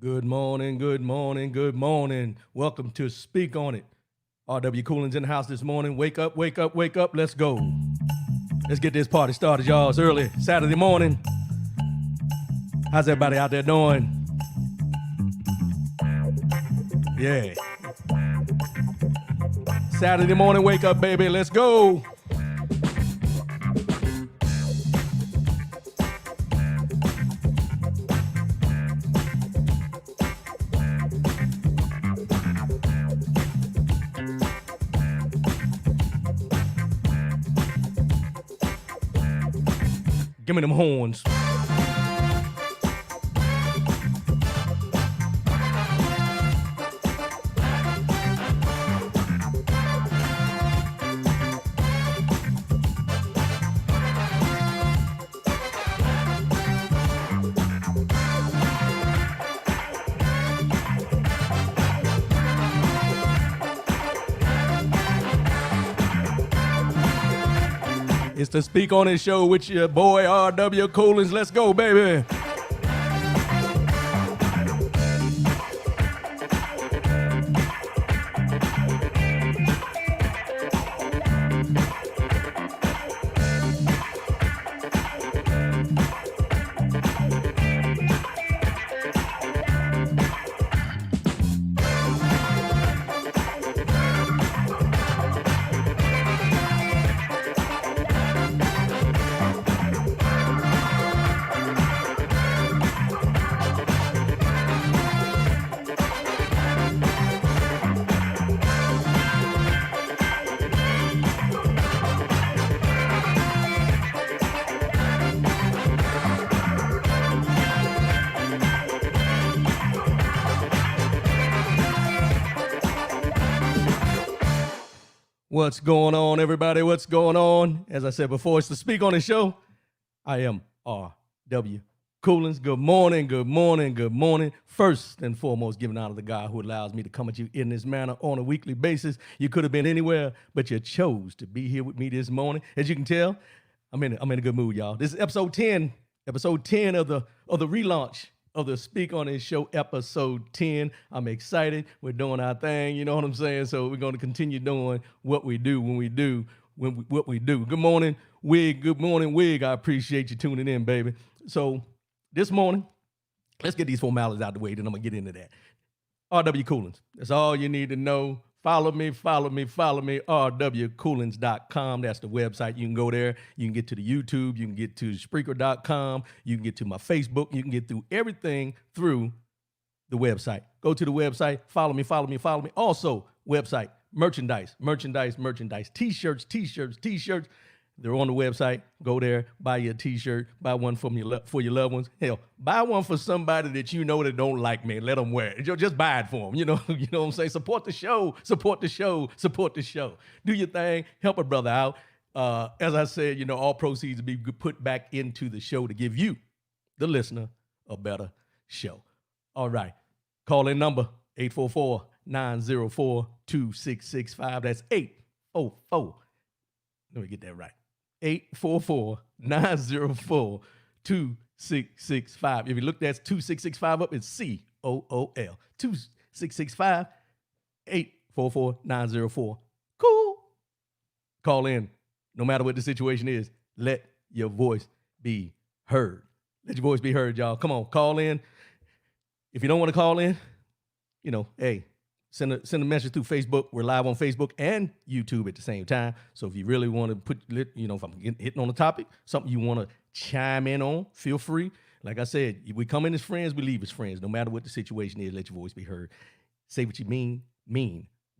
Good morning, good morning, good morning. Welcome to Speak On It. R.W. Coolin's in the house this morning. Wake up, wake up, wake up. Let's go. Let's get this party started, y'all. It's early Saturday morning. How's everybody out there doing? Yeah. Saturday morning, wake up, baby. Let's go. Give me them horns. It's the Speak On It show with your boy R.W. Coolins. Let's go, baby. What's going on, everybody? What's going on? As I said before, it's the Speak On It show. I am R.W. Coolins. Good morning, good morning, good morning. First and foremost, giving honor to the God who allows me to come at you in this manner on a weekly basis. You could have been anywhere, but you chose to be here with me this morning. As you can tell, I'm in a good mood, y'all. This is episode 10 of the relaunch of the Speak On It show, episode 10. I'm excited. We're doing our thing, you know what I'm saying? So we're going to continue doing what we do what we do. Good morning, Wig. Good morning, Wig. I appreciate you tuning in, baby. So this morning, let's get these formalities out the way, then I'm going to get into that. R.W. Coolins. That's all you need to know. Follow me, rwcoolins.com. That's the website. You can go there. You can get to the YouTube. You can get to Spreaker.com. You can get to my Facebook. You can get through everything through the website. Go to the website. Follow me. Also, website, merchandise. T-shirts. They're on the website. Go there, buy your T-shirt, buy one for your loved ones. Hell, buy one for somebody that you know that don't like me. Let them wear it. Just buy it for them. You know what I'm saying? Support the show. Do your thing. Help a brother out. As I said, all proceeds will be put back into the show to give you, the listener, a better show. All right. Call in number 844-904-2665. That's 844. Let me get that right. 844-904-2665. If you look, that's 2665 up, it's COOL. 2665-844-904. Cool. Call in. No matter what the situation is, let your voice be heard. Let your voice be heard, y'all. Come on, call in. If you don't want to call in, hey, send a message through Facebook. We're live on Facebook and YouTube at the same time. So if you really want to if I'm hitting on a topic, something you want to chime in on, feel free. Like I said, we come in as friends, we leave as friends. No matter what the situation is, let your voice be heard. Say what you mean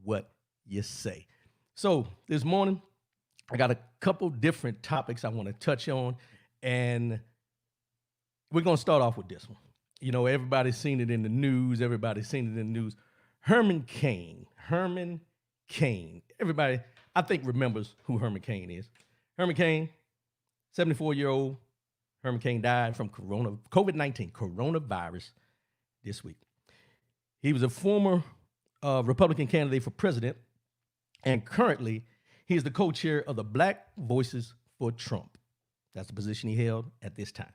what you say. So this morning, I got a couple different topics I want to touch on, and we're going to start off with this one. Everybody's seen it in the news. Herman Cain. Everybody, I think, remembers who Herman Cain is. Herman Cain, 74-year-old. Herman Cain died from COVID-19, coronavirus, this week. He was a former Republican candidate for president, and currently he is the co-chair of the Black Voices for Trump. That's the position he held at this time.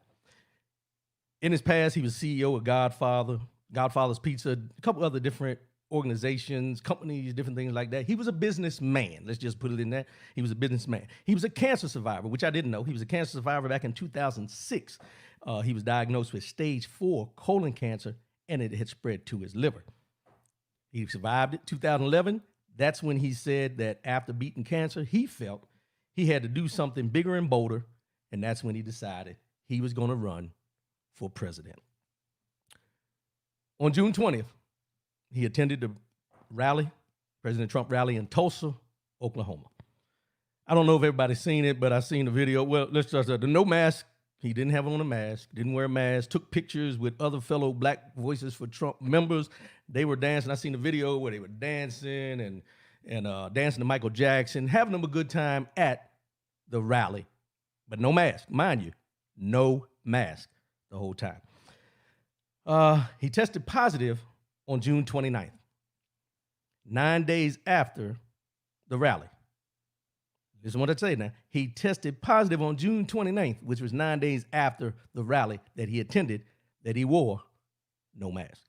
In his past, he was CEO of Godfather, Godfather's Pizza, a couple other different organizations, companies, different things like that. He was a businessman. Let's just put it in there. He was a businessman. He was a cancer survivor, which I didn't know. He was a cancer survivor back in 2006. He was diagnosed with stage 4 colon cancer, and it had spread to his liver. He survived it. 2011, that's when he said that after beating cancer, he felt he had to do something bigger and bolder, and that's when he decided he was going to run for president. On June 20th, he attended the rally, President Trump rally in Tulsa, Oklahoma. I don't know if everybody's seen it, but I seen the video. Well, let's just the no mask. He didn't have on a mask, didn't wear a mask, took pictures with other fellow Black Voices for Trump members. They were dancing. I seen the video where they were dancing and dancing to Michael Jackson, having them a good time at the rally, but no mask, mind you, no mask the whole time. He tested positive on June 29th, 9 days after the rally. Listen to what I say now. He tested positive on June 29th, which was 9 days after the rally that he attended, that he wore no mask.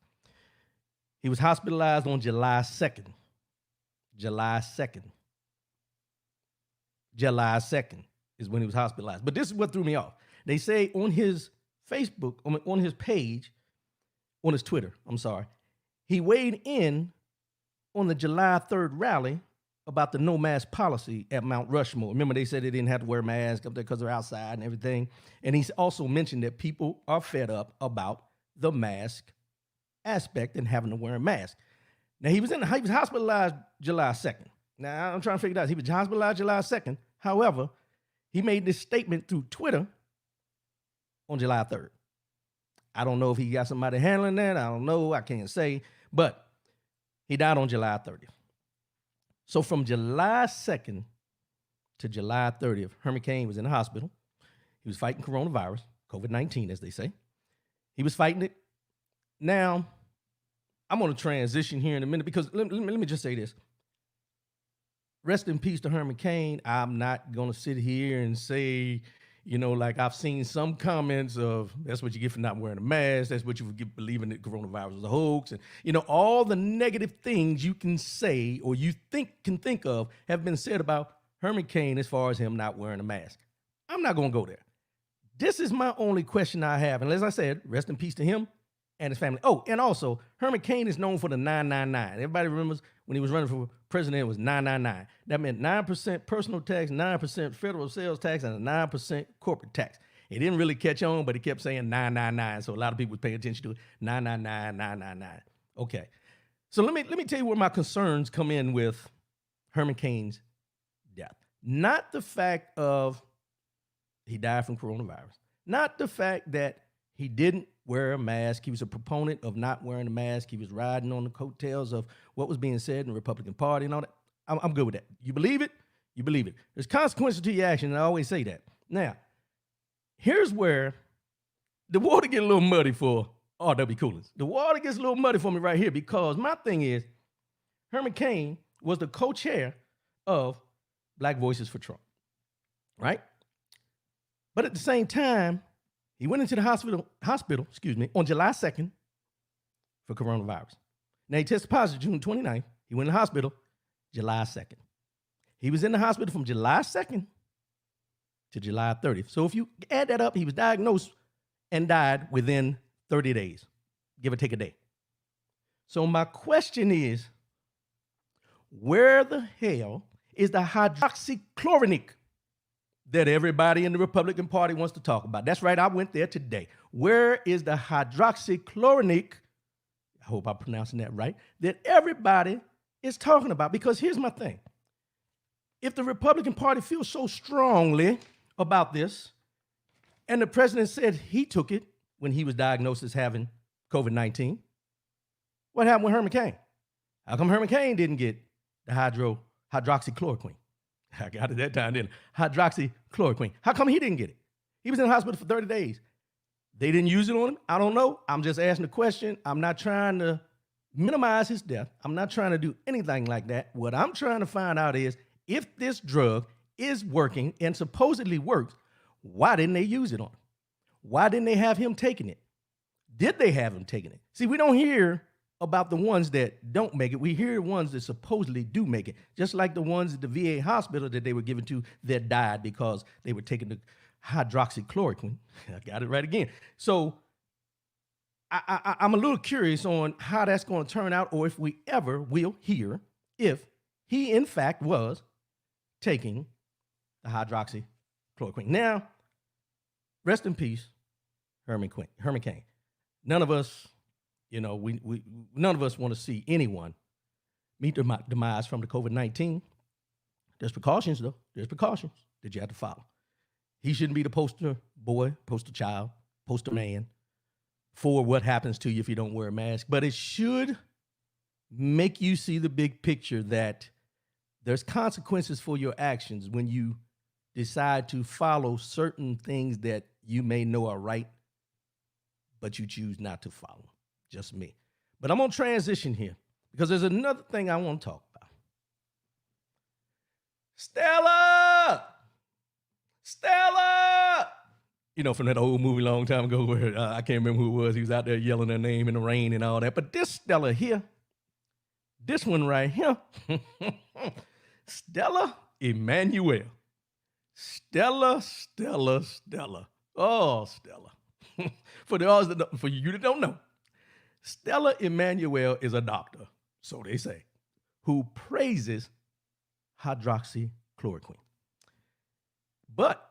He was hospitalized on July 2nd. July 2nd is when he was hospitalized. But this is what threw me off. They say on his Facebook, on his page, on his Twitter, he weighed in on the July 3rd rally about the no mask policy at Mount Rushmore. Remember, they said they didn't have to wear masks up there because they're outside and everything. And he also mentioned that people are fed up about the mask aspect and having to wear a mask. Now, he was hospitalized July 2nd. Now, I'm trying to figure it out. He was hospitalized July 2nd. However, he made this statement through Twitter on July 3rd. I don't know if he got somebody handling that. I don't know. I can't say. But he died on July 30th. So from July 2nd to July 30th, Herman Cain was in the hospital. He was fighting coronavirus, COVID-19, as they say. He was fighting it. Now, I'm going to transition here in a minute because let me just say this. Rest in peace to Herman Cain. I'm not going to sit here and say, like I've seen some comments of that's what you get for not wearing a mask. That's what you get believing that coronavirus was a hoax. And, all the negative things you can say or you can think of have been said about Herman Cain as far as him not wearing a mask. I'm not going to go there. This is my only question I have. And as I said, rest in peace to him and his family. Oh, and also, Herman Cain is known for the 999. Everybody remembers when he was running for president, it was 999. That meant 9% personal tax, 9% federal sales tax, and a 9% corporate tax. It didn't really catch on, but he kept saying 999, so a lot of people was paying attention to it. 999, 999. Okay. So let me tell you where my concerns come in with Herman Cain's death. Not the fact of he died from coronavirus. Not the fact that he didn't wear a mask. He was a proponent of not wearing a mask. He was riding on the coattails of what was being said in the Republican Party and all that. I'm good with that. You believe it? You believe it. There's consequences to your action, and I always say that. Now, here's where the water gets a little muddy for R.W. Coolins. The water gets a little muddy for me right here because my thing is Herman Cain was the co-chair of Black Voices for Trump, right? But at the same time, he went into the hospital, on July 2nd for coronavirus. Now, he tested positive June 29th. He went to the hospital July 2nd. He was in the hospital from July 2nd to July 30th. So if you add that up, he was diagnosed and died within 30 days, give or take a day. So my question is, where the hell is the hydroxychloroquine that everybody in the Republican Party wants to talk about? That's right, I went there today. Where is the hydroxychloroquine, I hope I'm pronouncing that right, that everybody is talking about? Because here's my thing. If the Republican Party feels so strongly about this, and the president said he took it when he was diagnosed as having COVID-19, what happened with Herman Cain? How come Herman Cain didn't get the hydroxychloroquine? I got it that time, didn't I? Hydroxychloroquine. How come he didn't get it? He was in the hospital for 30 days. They didn't use it on him? I don't know. I'm just asking the question. I'm not trying to minimize his death. I'm not trying to do anything like that. What I'm trying to find out is if this drug is working and supposedly works, why didn't they use it on him? Why didn't they have him taking it? Did they have them taking it? See, we don't hear about the ones that don't make it. We hear the ones that supposedly do make it, just like the ones at the VA hospital that they were given to that died because they were taking the hydroxychloroquine. I got it right again. So I'm a little curious on how that's going to turn out, or if we ever will hear if he, in fact, was taking the hydroxychloroquine. Now, rest in peace, Herman Cain. None of us, none of us want to see anyone meet their demise from the COVID-19. There's precautions, though. There's precautions that you have to follow. He shouldn't be the poster boy, poster child, poster man for what happens to you if you don't wear a mask. But it should make you see the big picture that there's consequences for your actions when you decide to follow certain things that you may know are right, but you choose not to follow. Just me. But I'm going to transition here because there's another thing I want to talk about. Stella! From that old movie a long time ago where I can't remember who it was. He was out there yelling her name in the rain and all that. But this Stella here, this one right here, Stella Emmanuel. Stella. Oh, Stella. For you that don't know, Stella Emmanuel is a doctor, so they say, who praises hydroxychloroquine. But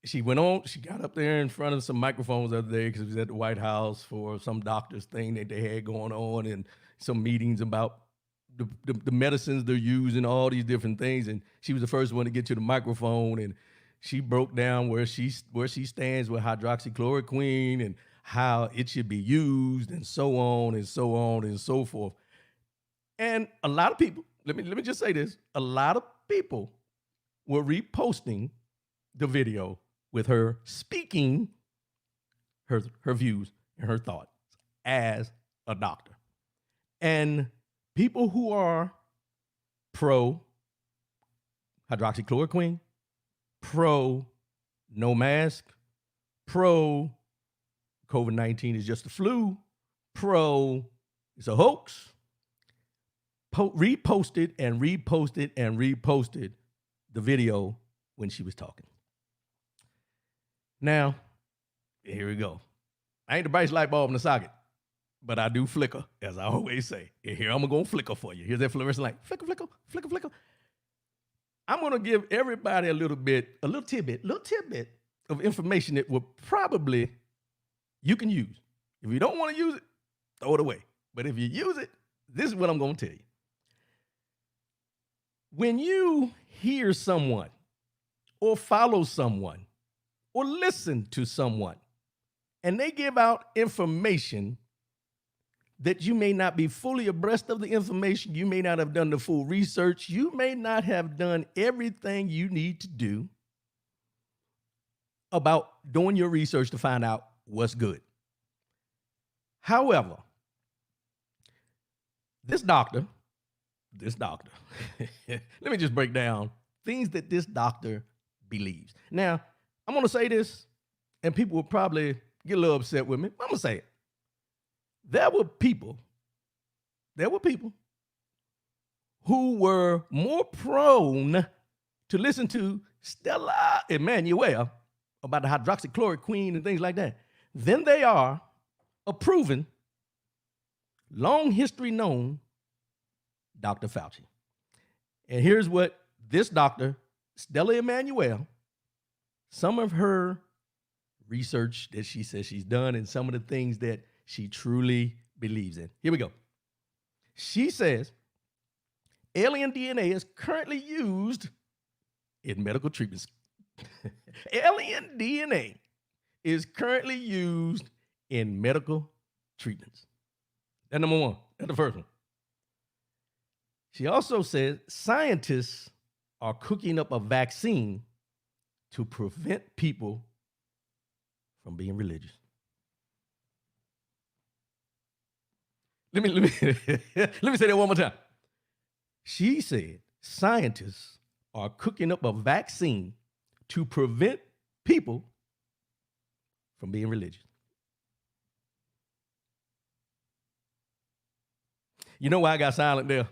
she got up there in front of some microphones the other day because it was at the White House for some doctor's thing that they had going on and some meetings about the medicines they're using, all these different things. And she was the first one to get to the microphone, and she broke down where she stands with hydroxychloroquine and how it should be used and so on and so on and so forth. And a lot of people, let me just say this, a lot of people were reposting the video with her speaking her views and her thoughts as a doctor. And people who are pro hydroxychloroquine, pro no mask, pro COVID-19 is just the flu, pro it's a hoax, reposted the video when she was talking. Now, here we go. I ain't the brightest light bulb in the socket, but I do flicker, as I always say. And here I'm going to flicker for you. Here's that fluorescent light. Flicker, flicker, flicker, flicker. I'm going to give everybody a little tidbit of information that will probably you can use. If you don't want to use it, throw it away. But if you use it, this is what I'm going to tell you. When you hear someone or follow someone or listen to someone and they give out information that you may not be fully abreast of the information, you may not have done the full research, you may not have done everything you need to do about doing your research to find out what's good. However, this doctor, let me just break down things that this doctor believes. Now, I'm going to say this, and people will probably get a little upset with me. I'm going to say it. There were people who were more prone to listen to Stella Emmanuel about the hydroxychloroquine and things like that than they are approving long history known Dr. Falchi. And here's what this doctor, Stella Emmanuel, some of her research that she says she's done and some of the things that she truly believes in. Here we go. She says alien DNA is currently used in medical treatments. Alien DNA is currently used in medical treatments. That's number one. That's the first one. She also says scientists are cooking up a vaccine to prevent people from being religious. Let me say that one more time. She said scientists are cooking up a vaccine to prevent people from being religious. You know why I got silent there?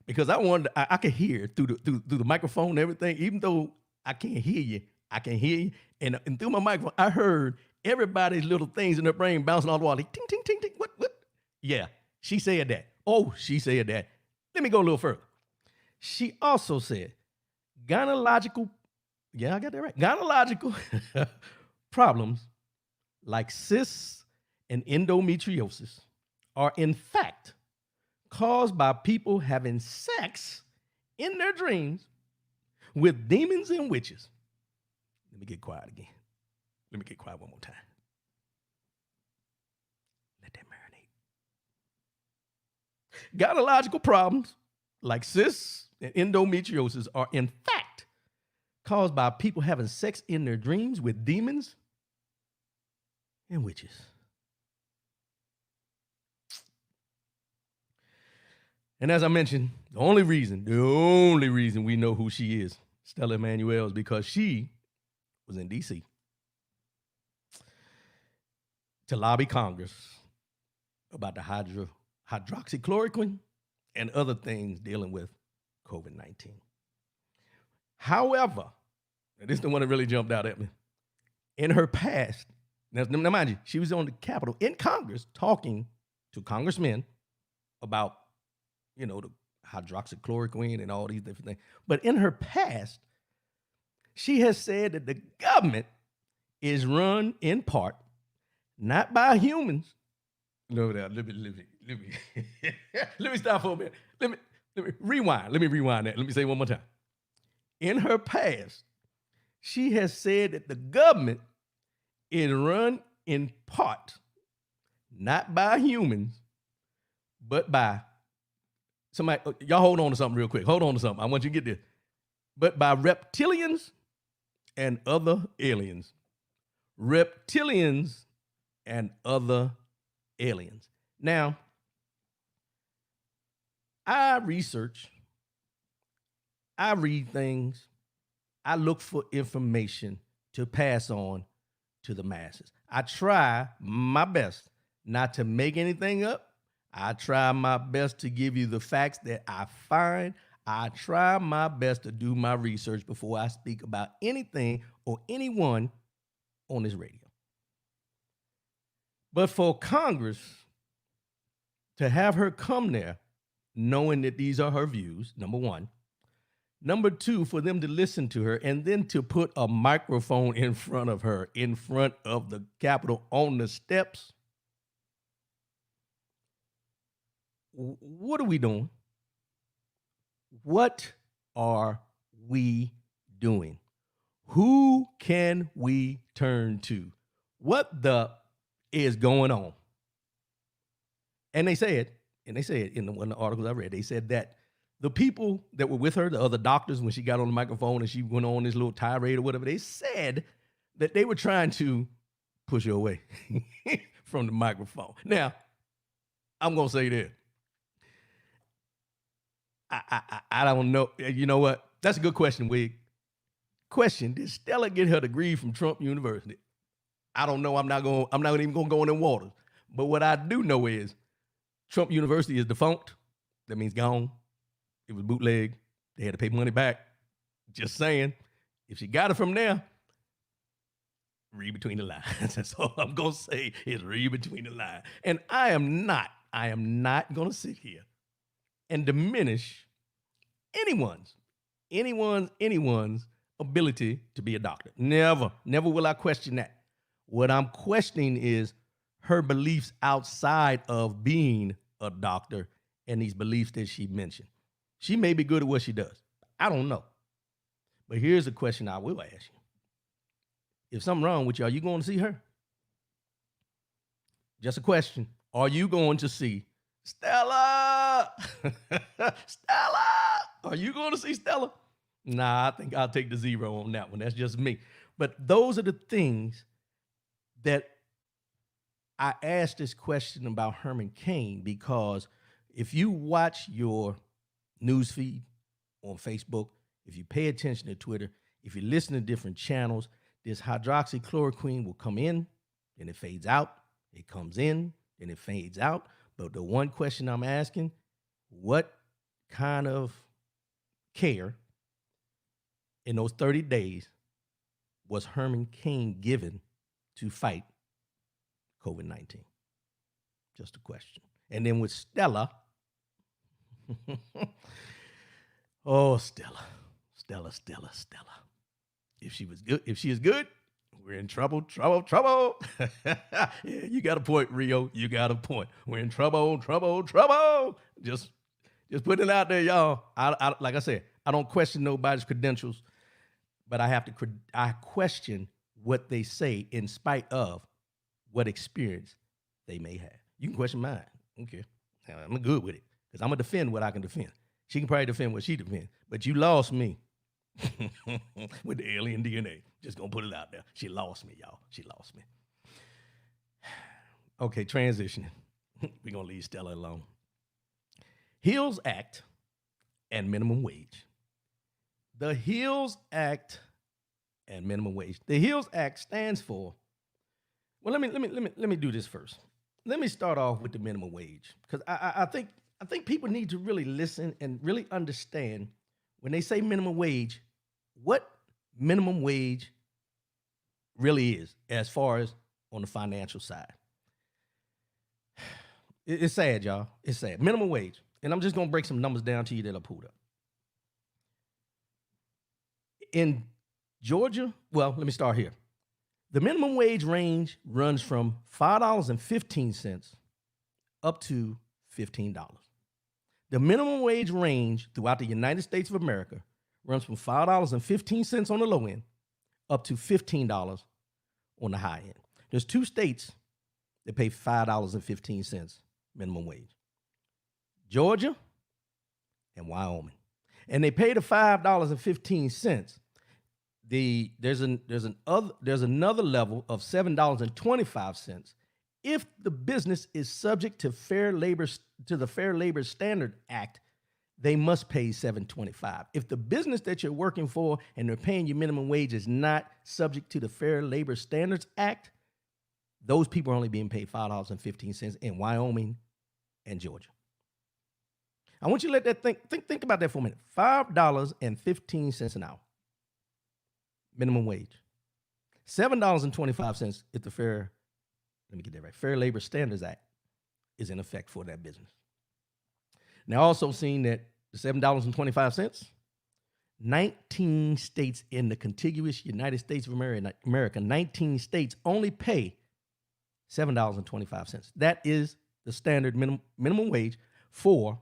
Because I wanted, I could hear through the microphone and everything, even though I can't hear you, I can hear you. And through my microphone, I heard everybody's little things in their brain bouncing all the while. Like, ting, ting, ting, ting. What? Yeah, she said that. Oh, she said that. Let me go a little further. She also said, gynecological, yeah, I got that right. Gynecological problems like cysts and endometriosis are in fact caused by people having sex in their dreams with demons and witches. Let me get quiet again. Let me get quiet one more time. Let that marinate. Gynecological problems like cysts and endometriosis are in fact caused by people having sex in their dreams with demons and witches. And as I mentioned, the only reason we know who she is, Stella Emmanuel, is because she was in D.C. to lobby Congress about the hydroxychloroquine and other things dealing with COVID-19. However, and this is the one that really jumped out at me, in her past, now mind you, she was on the Capitol in Congress talking to congressmen about, you know, the hydroxychloroquine and all these different things. But in her past, she has said that the government is run in part not by humans. No, let me let me stop for a minute. Let me rewind. Let me rewind that. Let me say it one more time. In her past, she has said that the government is run in part not by humans, but by somebody. Y'all hold on to something real quick. Hold on to something. I want you to get this. But by reptilians and other aliens. Reptilians and other aliens. Now, I research, I read things, I look for information to pass on to the masses. I try my best not to make anything up. I try my best to give you the facts that I find. I try my best to do my research before I speak about anything or anyone on this radio. But for Congress to have her come there knowing that these are her views, number one. Number two, for them to listen to her and then to put a microphone in front of her, in front of the Capitol on the steps. What are we doing? What are we doing? Who can we turn to? What the is going on? And they said in one of the articles I read, they said that the people that were with her, the other doctors, when she got on the microphone and she went on this little tirade or whatever, they said that they were trying to push her away from the microphone. Now, I'm going to say this. I don't know. You know what? That's a good question, Wig. Question, did Stella get her degree from Trump University? I don't know. I'm not even going to go in them waters. But what I do know is Trump University is defunct. That means gone. It was bootleg. They had to pay money back. Just saying. If she got it from there, read between the lines. That's all I'm going to say is read between the lines. And I am not going to sit here and diminish anyone's ability to be a doctor. Never will I question that. What I'm questioning is her beliefs outside of being a doctor and these beliefs that she mentioned. She may be good at what she does. I don't know. But here's a question I will ask you. If something wrong with you, are you going to see her? Just a question. Are you going to see Stella? Stella! Are you going to see Stella? Nah, I think I'll take the zero on that one. That's just me. But those are the things that I asked this question about Herman Cain, because if you watch your news feed on Facebook, if you pay attention to Twitter, if you listen to different channels, this hydroxychloroquine will come in, then it fades out. It comes in, then it fades out. But the one question I'm asking, what kind of care in those 30 days was Herman Cain given to fight COVID-19? Just a question. And then with Stella, oh, Stella. If she is good, we're in trouble. Yeah, you got a point, Rio. You got a point. We're in trouble. Just putting it out there, y'all. I like I said, I don't question nobody's credentials, but I question what they say in spite of what experience they may have. You can question mine. Okay. I'm good with it because I'm going to defend what I can defend. She can probably defend what she defends, but you lost me with the alien DNA. Just going to put it out there. She lost me, y'all. She lost me. Okay, transitioning. We're going to leave Stella alone. HEALS Act and minimum wage. The HEALS Act and minimum wage. The HEALS Act stands for, well, let me do this first. Let me start off with the minimum wage because I think people need to really listen and really understand when they say minimum wage, what minimum wage really is as far as on the financial side. It's sad, y'all. It's sad. Minimum wage. And I'm just going to break some numbers down to you that I pulled up. In Georgia, well, let me start here. The minimum wage range runs from $5.15 up to $15. The minimum wage range throughout the United States of America runs from $5.15 on the low end up to $15 on the high end. There's 2 states that pay $5.15 minimum wage: Georgia and Wyoming. And they pay the $5.15. There's another level of $7.25 if the business is subject to the Fair Labor Standard Act. They must pay $7.25. If the business that you're working for and they're paying you minimum wage is not subject to the Fair Labor Standards Act, those people are only being paid $5.15 in Wyoming and Georgia. I want you to let that think about that for a minute. $5.15 an hour. Minimum wage. $7.25 if the Fair Labor Standards Act is in effect for that business. Now, also seen that the $7.25, 19 states in the contiguous United States of America, 19 states only pay $7.25. That is the standard minimum wage for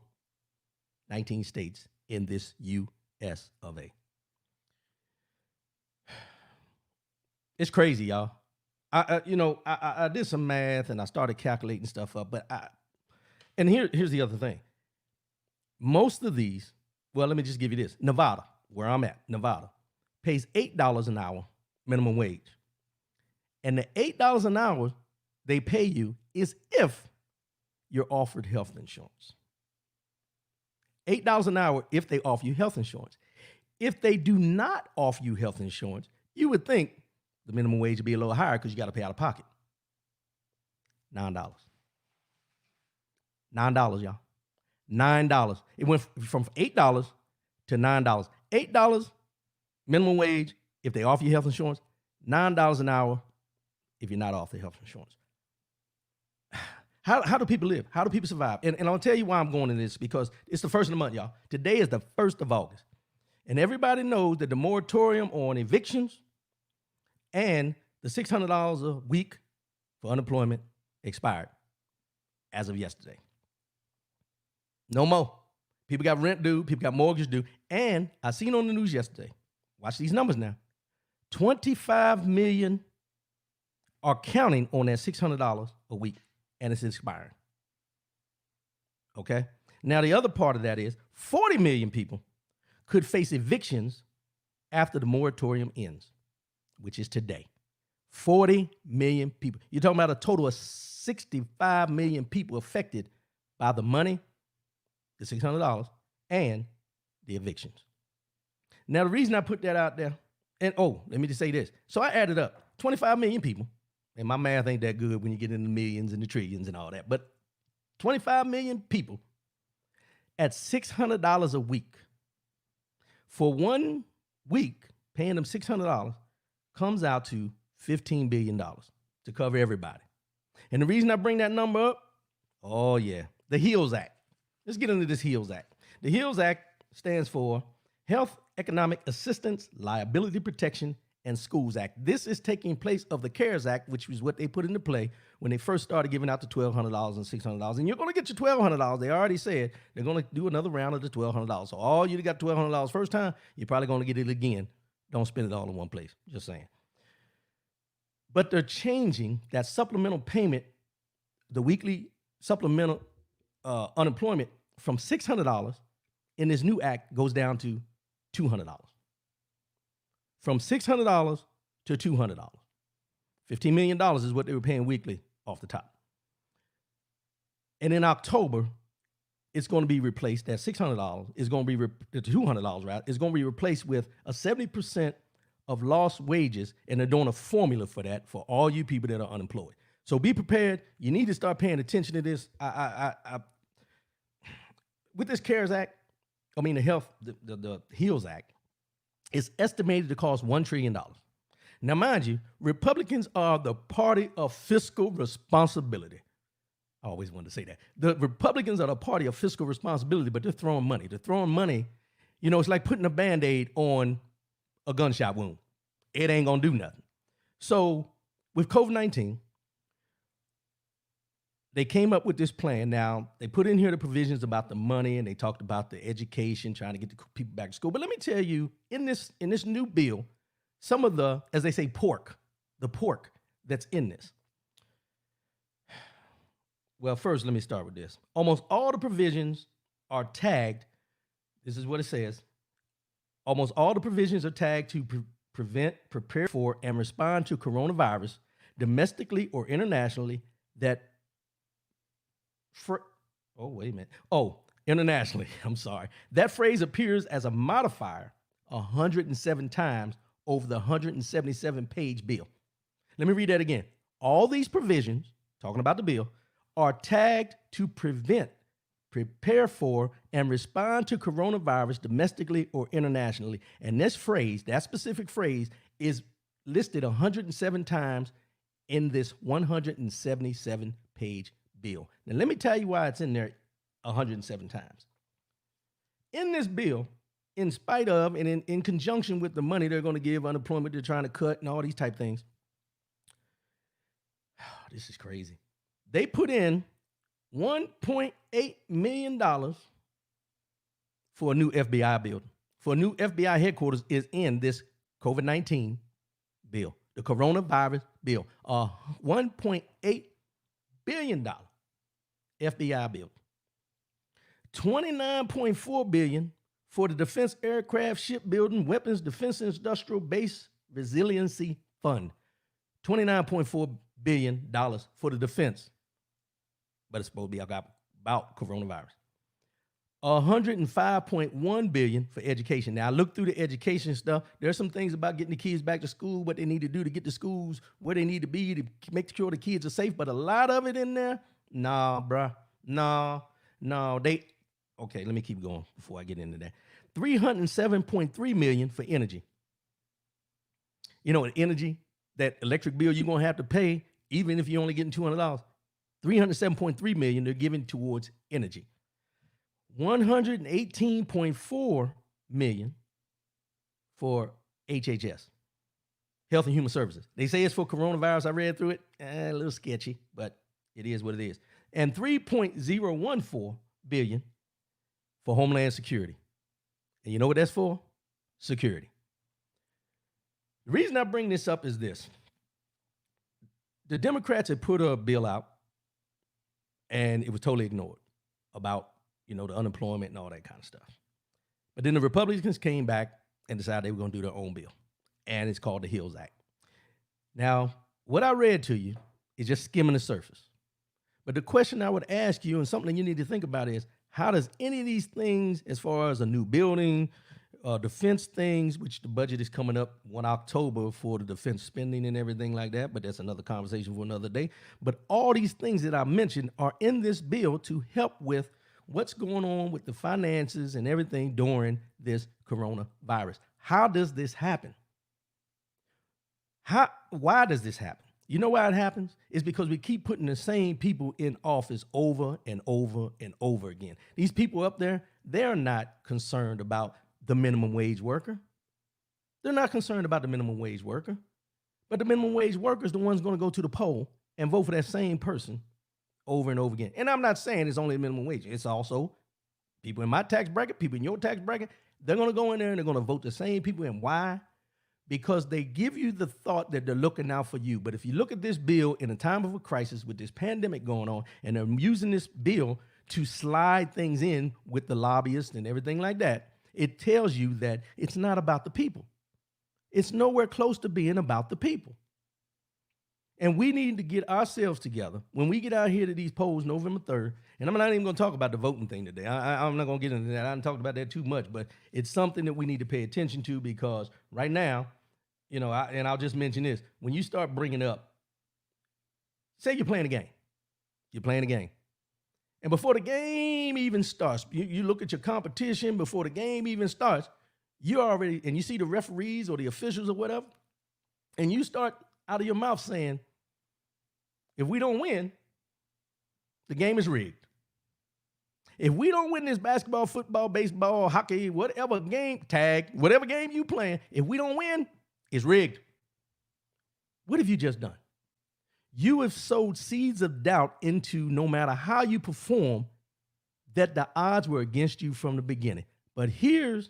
19 states in this U.S. of A. It's crazy, y'all. I did some math and I started calculating stuff up, and here's the other thing. Most of these, well, let me just give you this. Nevada, where I'm at, Nevada, pays $8 an hour minimum wage. And the $8 an hour they pay you is if you're offered health insurance. $8 an hour if they offer you health insurance. If they do not offer you health insurance, you would think the minimum wage would be a little higher because you got to pay out of pocket. $9. $9, y'all. $9. It went from $8 to $9. $8 minimum wage if they offer you health insurance. $9 an hour if you're not offered health insurance. How do people live? How do people survive? And I'll tell you why I'm going into this, because it's the first of the month, y'all. Today is the 1st of August. And everybody knows that the moratorium on evictions and the $600 a week for unemployment expired as of yesterday. No more. People got rent due. People got mortgage due. And I seen on the news yesterday, watch these numbers now, 25 million are counting on that $600 a week, and it's expiring. Okay? Now, the other part of that is 40 million people could face evictions after the moratorium ends, which is today. 40 million people. You're talking about a total of 65 million people affected by the money, the $600, and the evictions. Now, the reason I put that out there, and let me just say this. So I added up 25 million people, and my math ain't that good when you get into the millions and the trillions and all that, but 25 million people at $600 a week. For 1 week, paying them $600 comes out to $15 billion to cover everybody. And the reason I bring that number up, oh yeah, the HEALS Act. Let's get into this HEALS Act. The HEALS Act stands for Health Economic Assistance, Liability Protection, and Schools Act. This is taking place of the CARES Act, which was what they put into play when they first started giving out the $1,200 and $600. And you're going to get your $1,200. They already said they're going to do another round of the $1,200. So all you got $1,200 first time, you're probably going to get it again. Don't spend it all in one place. Just saying. But they're changing that supplemental payment, the weekly supplemental unemployment, from $600 in this new act goes down to $200. From $600 to $200. $15 million is what they were paying weekly off the top. And in October, it's going to be replaced. That $600 is going to be $200, right? Is going to be replaced with a 70% of lost wages, and they're doing a formula for that for all you people that are unemployed. So be prepared. You need to start paying attention to this. With this CARES Act, the HEALS Act, it's estimated to cost $1 trillion. Now, mind you, Republicans are the party of fiscal responsibility. I always wanted to say that. The Republicans are the party of fiscal responsibility, but they're throwing money. They're throwing money. You know, it's like putting a Band-Aid on a gunshot wound. It ain't going to do nothing. So with COVID-19, they came up with this plan. Now, they put in here the provisions about the money, and they talked about the education, trying to get the people back to school. But let me tell you, in this new bill, some of the, as they say, pork that's in this. Well, first, let me start with this. Almost all the provisions are tagged. This is what it says. Almost all the provisions are tagged to prevent, prepare for, and respond to coronavirus domestically or internationally internationally. I'm sorry. That phrase appears as a modifier 107 times over the 177-page bill. Let me read that again. All these provisions, talking about the bill, are tagged to prevent, prepare for, and respond to coronavirus domestically or internationally. And this phrase, that specific phrase, is listed 107 times in this 177-page bill. Now, let me tell you why it's in there 107 times. In this bill, in spite of and in conjunction with the money they're going to give unemployment, they're trying to cut and all these type things. This is crazy. They put in $1.8 million for a new FBI building. For a new FBI headquarters is in this COVID-19 bill, the coronavirus bill. $1.8 billion FBI bill. $29.4 billion for the Defense Aircraft Shipbuilding Weapons Defense Industrial Base Resiliency Fund. $29.4 billion for the defense. But it's supposed to be about coronavirus. $105.1 billion for education. Now, I looked through the education stuff. There's some things about getting the kids back to school, what they need to do to get to schools where they need to be to make sure the kids are safe. But a lot of it in there, nah, bruh. No. Okay, let me keep going before I get into that. $307.3 million for energy. You know, energy, that electric bill you're going to have to pay, even if you're only getting $200. $307.3 million they're giving towards energy. $118.4 million for HHS, Health and Human Services. They say it's for coronavirus. I read through it. A little sketchy, but it is what it is. And $3.014 billion for Homeland Security. And you know what that's for? Security. The reason I bring this up is this. The Democrats had put a bill out, and it was totally ignored about, the unemployment and all that kind of stuff. But then the Republicans came back and decided they were going to do their own bill, and it's called the HEALS Act. Now, what I read to you is just skimming the surface. But the question I would ask you, and something you need to think about, is how does any of these things, as far as a new building, defense things, which the budget is coming up 1 October for the defense spending and everything like that, but that's another conversation for another day. But all these things that I mentioned are in this bill to help with what's going on with the finances and everything during this coronavirus. How does this happen? Why does this happen? You know why it happens? It's because we keep putting the same people in office over and over and over again. These people up there, they're not concerned about the minimum wage worker. They're not concerned about the minimum wage worker. But the minimum wage worker is the one's going to go to the poll and vote for that same person over and over again. And I'm not saying it's only the minimum wage. It's also people in my tax bracket, people in your tax bracket. They're going to go in there and they're going to vote the same people. And why? Because they give you the thought that they're looking out for you. But if you look at this bill in a time of a crisis with this pandemic going on, and they're using this bill to slide things in with the lobbyists and everything like that, it tells you that it's not about the people. It's nowhere close to being about the people. And we need to get ourselves together when we get out here to these polls November 3rd. And I'm not even going to talk about the voting thing today. I'm not going to get into that. I haven't talked about that too much, but it's something that we need to pay attention to because right now, you know, and I'll just mention this. When you start bringing up, say you're playing a game. You're playing a game. And before the game even starts, you look at your competition before the game even starts, you already, and you see the referees or the officials or whatever, and you start out of your mouth saying, if we don't win, the game is rigged. If we don't win this basketball, football, baseball, hockey, whatever game, tag, whatever game you playing, if we don't win, it's rigged. What have you just done? You have sowed seeds of doubt into no matter how you perform, that the odds were against you from the beginning. But here's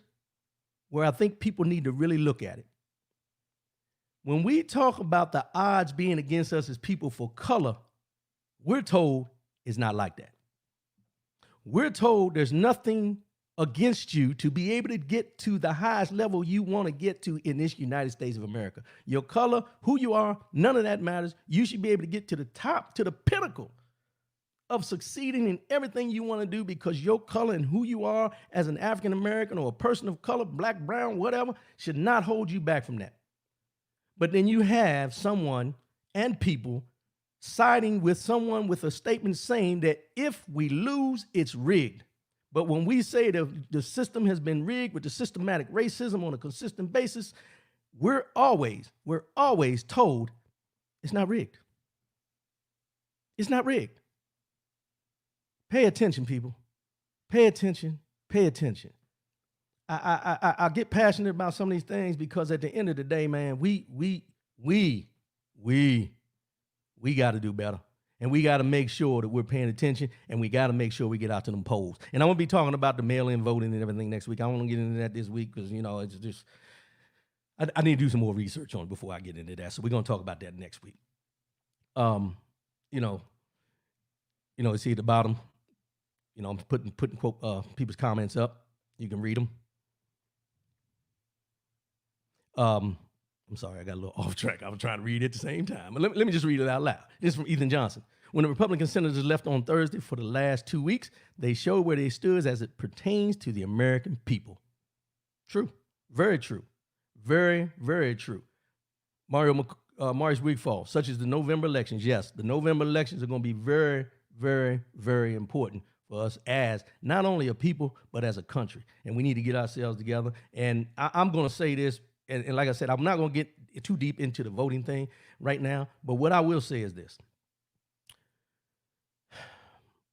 where I think people need to really look at it. When we talk about the odds being against us as people for color, we're told it's not like that. We're told there's nothing against you to be able to get to the highest level you want to get to in this United States of America. Your color, who you are, none of that matters. You should be able to get to the top, to the pinnacle of succeeding in everything you want to do because your color and who you are as an African American or a person of color, black, brown, whatever, should not hold you back from that. But then you have someone and people siding with someone with a statement saying that if we lose, it's rigged. But when we say that the system has been rigged with the systematic racism on a consistent basis, we're always told it's not rigged. It's not rigged. Pay attention, people. Pay attention. Pay attention. I get passionate about some of these things because at the end of the day, man, we got to do better. And we got to make sure that we're paying attention, and we got to make sure we get out to them polls. And I'm going to be talking about the mail-in voting and everything next week. I don't want to get into that this week because, you know, it's just, I need to do some more research on it before I get into that. So we're going to talk about that next week. You know, see at the bottom, you know, I'm putting quote, people's comments up. You can read them. I'm sorry, I got a little off track. I was trying to read it at the same time. But let me just read it out loud. This is from Ethan Johnson. When the Republican senators left on Thursday for the last 2 weeks, they showed where they stood as it pertains to the American people. True. Very true. Very, very true. Maurice Wigfall, such as the November elections. Yes, the November elections are going to be very, very, very important for us as not only a people, but as a country. And we need to get ourselves together. And I'm going to say this, and like I said, I'm not going to get too deep into the voting thing right now. But what I will say is this.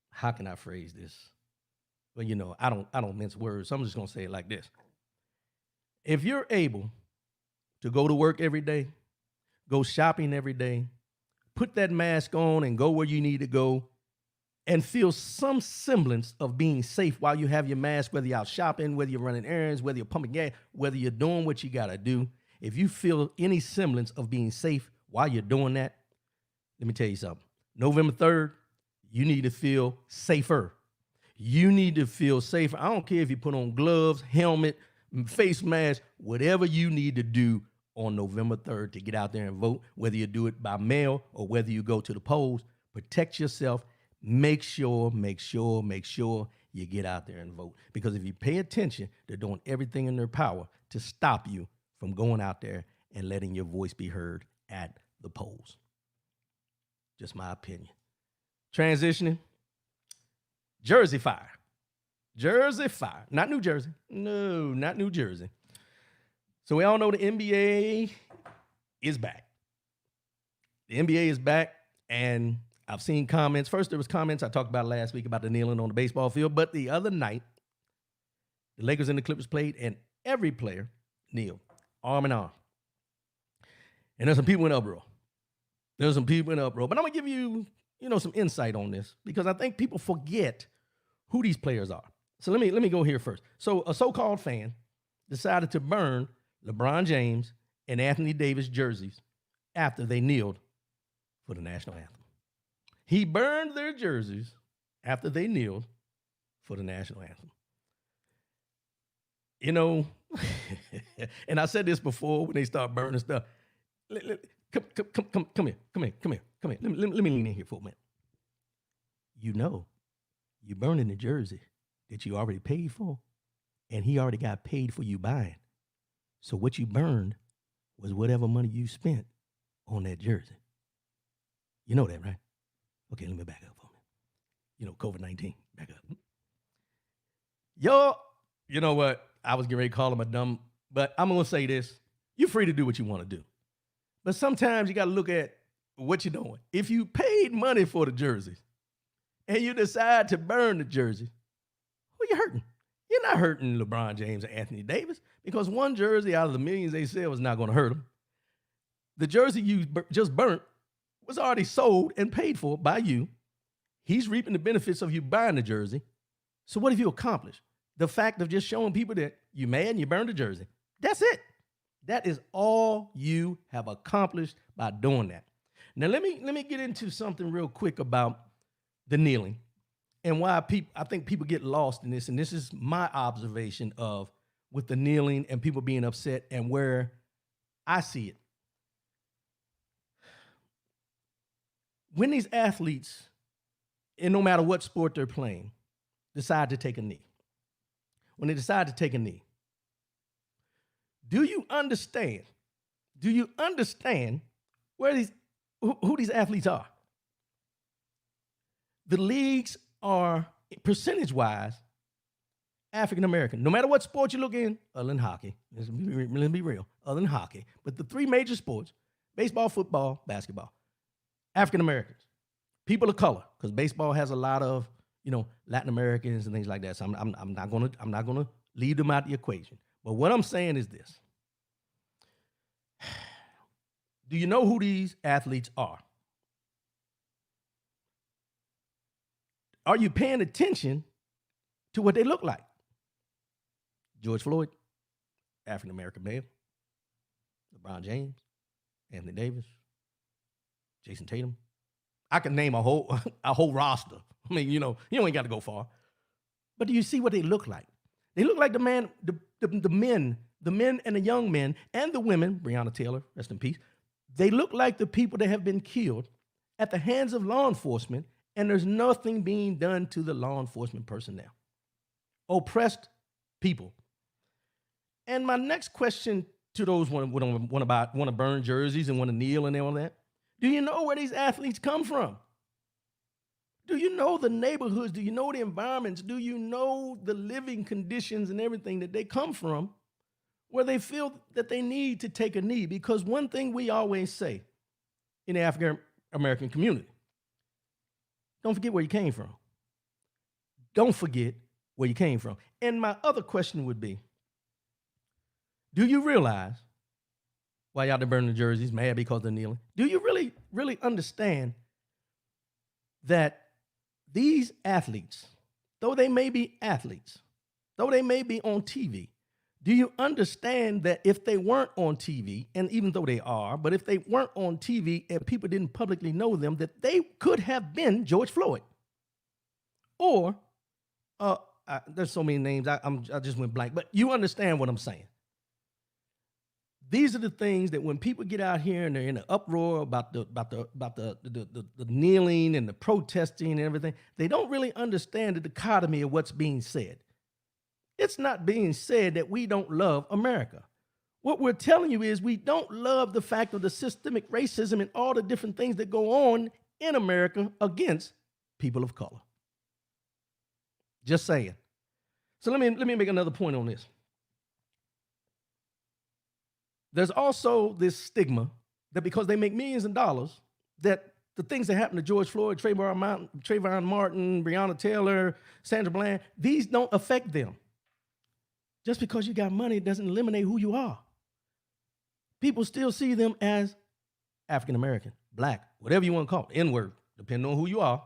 How can I phrase this? Well, you know, I don't mince words. So I'm just going to say it like this. If you're able to go to work every day, go shopping every day, put that mask on and go where you need to go, and feel some semblance of being safe while you have your mask, whether you're out shopping, whether you're running errands, whether you're pumping gas, whether you're doing what you got to do. If you feel any semblance of being safe while you're doing that, let me tell you something. November 3rd, you need to feel safer. You need to feel safer. I don't care if you put on gloves, helmet, face mask, whatever you need to do on November 3rd to get out there and vote, whether you do it by mail or whether you go to the polls. Protect yourself. Make sure you get out there and vote. Because if you pay attention, they're doing everything in their power to stop you from going out there and letting your voice be heard at the polls. Just my opinion. Transitioning. Jersey Fire. Jersey Fire. Not New Jersey. No, not New Jersey. So we all know the NBA is back. The NBA is back, and I've seen comments. First, there was comments I talked about last week about the kneeling on the baseball field, but the other night, the Lakers and the Clippers played, and every player kneeled, arm in arm. And there's some people in uproar. But I'm going to give you, some insight on this, because I think people forget who these players are. So let me go here first. So a so-called fan decided to burn LeBron James and Anthony Davis jerseys after they kneeled for the national anthem. He burned their jerseys after they kneeled for the national anthem. And I said this before when they start burning stuff. Come here. Let me lean in here for a minute. You burning the jersey that you already paid for, and he already got paid for you buying. So what you burned was whatever money you spent on that jersey. You know that, right? Okay, let me back up for a minute. COVID-19, back up. You know what? I was getting ready to call him a dumb, but I'm going to say this. You're free to do what you want to do. But sometimes you got to look at what you're doing. If you paid money for the jerseys and you decide to burn the jerseys, who you hurting? You're not hurting LeBron James or Anthony Davis, because one jersey out of the millions they sell is not going to hurt them. The jersey you just burnt was already sold and paid for by you. He's reaping the benefits of you buying the jersey. So what have you accomplished? The fact of just showing people that you're mad and you burned the jersey. That's it. That is all you have accomplished by doing that. Now, let me get into something real quick about the kneeling and why I think people get lost in this. And this is my observation of with the kneeling and people being upset and where I see it. When these athletes, and no matter what sport they're playing, decide to take a knee, when they decide to take a knee, do you understand who these athletes are? The leagues are, percentage-wise, African-American. No matter what sport you look in, other than hockey, let's be real, other than hockey, but the three major sports, baseball, football, basketball, African-Americans, people of color, because baseball has a lot of, Latin Americans and things like that. So I'm not gonna leave them out of the equation. But what I'm saying is this. Do you know who these athletes are? Are you paying attention to what they look like? George Floyd, African-American male. LeBron James, Anthony Davis, Jason Tatum. I can name a whole roster. I mean, you ain't got to go far. But do you see what they look like? They look like the men and the young men and the women, Breonna Taylor, rest in peace. They look like the people that have been killed at the hands of law enforcement, and there's nothing being done to the law enforcement personnel. Oppressed people. And my next question to those want to burn jerseys and want to kneel and all that, do you know where these athletes come from? Do you know the neighborhoods? Do you know the environments? Do you know the living conditions and everything that they come from where they feel that they need to take a knee? Because one thing we always say in the African-American community, don't forget where you came from. Don't forget where you came from. And my other question would be, do you realize why y'all there burning the jerseys, mad because they're kneeling? Do you really, really understand that these athletes, though they may be athletes, though they may be on TV, do you understand that if they weren't on TV, and even though they are, but if they weren't on TV and people didn't publicly know them, that they could have been George Floyd? Or, there's so many names, I just went blank, but you understand what I'm saying. These are the things that when people get out here and they're in an uproar about the kneeling and the protesting and everything, they don't really understand the dichotomy of what's being said. It's not being said that we don't love America. What we're telling you is we don't love the fact of the systemic racism and all the different things that go on in America against people of color. Just saying. So let me make another point on this. There's also this stigma that because they make millions of dollars, that the things that happened to George Floyd, Trayvon Martin, Breonna Taylor, Sandra Bland, these don't affect them. Just because you got money doesn't eliminate who you are. People still see them as African American, black, whatever you want to call it, N-word, depending on who you are.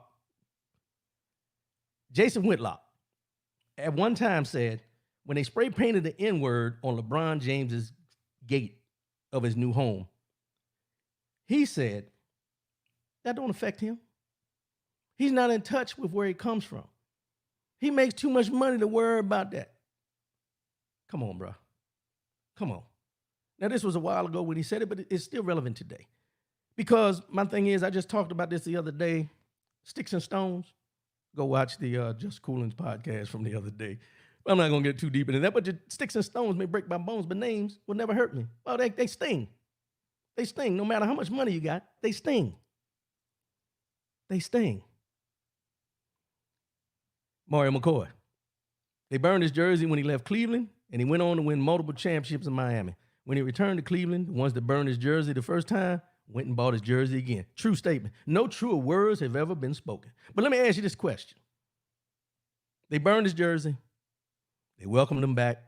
Jason Whitlock at one time said, when they spray painted the N-word on LeBron James's gate of his new home, he said, that don't affect him. He's not in touch with where he comes from. He makes too much money to worry about that. Come on, bro. Come on. Now, this was a while ago when he said it, but it's still relevant today. Because my thing is, I just talked about this the other day, Sticks and Stones. Go watch the Just Coolins podcast from the other day. I'm not going to get too deep into that, but sticks and stones may break my bones, but names will never hurt me. Well, they sting. They sting. No matter how much money you got, they sting. They sting. Mario McCoy. They burned his jersey when he left Cleveland, and he went on to win multiple championships in Miami. When he returned to Cleveland, the ones that burned his jersey the first time went and bought his jersey again. True statement. No truer words have ever been spoken. But let me ask you this question. They burned his jersey. They welcomed him back,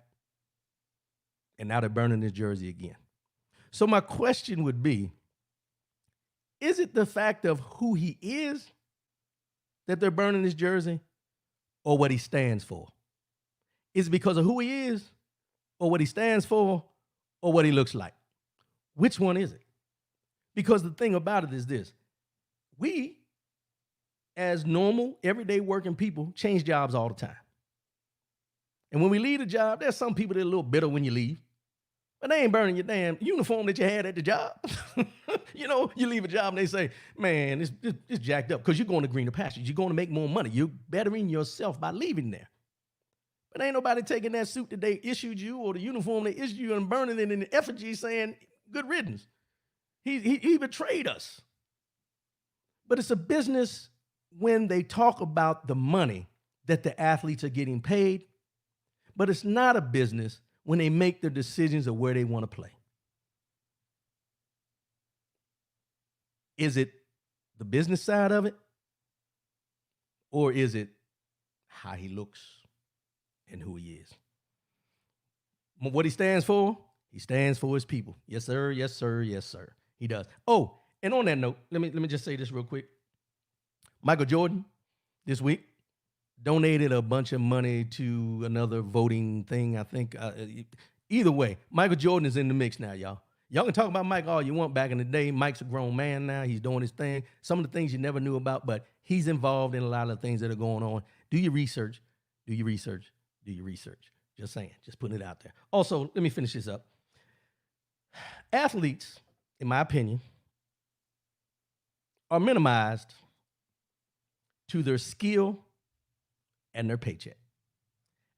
and now they're burning his jersey again. So my question would be, is it the fact of who he is that they're burning his jersey, or what he stands for? Is it because of who he is, or what he stands for, or what he looks like? Which one is it? Because the thing about it is this. We, as normal, everyday working people, change jobs all the time. And when we leave the job, there's some people that are a little bitter when you leave. But they ain't burning your damn uniform that you had at the job. You know, you leave a job and they say, man, it's jacked up because you're going to greener pastures. You're going to make more money. You're bettering yourself by leaving there. But ain't nobody taking that suit that they issued you or the uniform they issued you and burning it in the effigy saying, good riddance. He betrayed us. But it's a business when they talk about the money that the athletes are getting paid. But it's not a business when they make their decisions of where they want to play. Is it the business side of it? Or is it how he looks and who he is? What he stands for his people. Yes, sir, yes, sir, yes, sir. He does. Oh, and on that note, let me just say this real quick. Michael Jordan, this week, donated a bunch of money to another voting thing, I think. Either way, Michael Jordan is in the mix now, y'all. Y'all can talk about Mike all you want. Back in the day, Mike's a grown man now. He's doing his thing. Some of the things you never knew about, but he's involved in a lot of the things that are going on. Do your research. Do your research. Do your research. Just saying. Just putting it out there. Also, let me finish this up. Athletes, in my opinion, are minimized to their skill and their paycheck.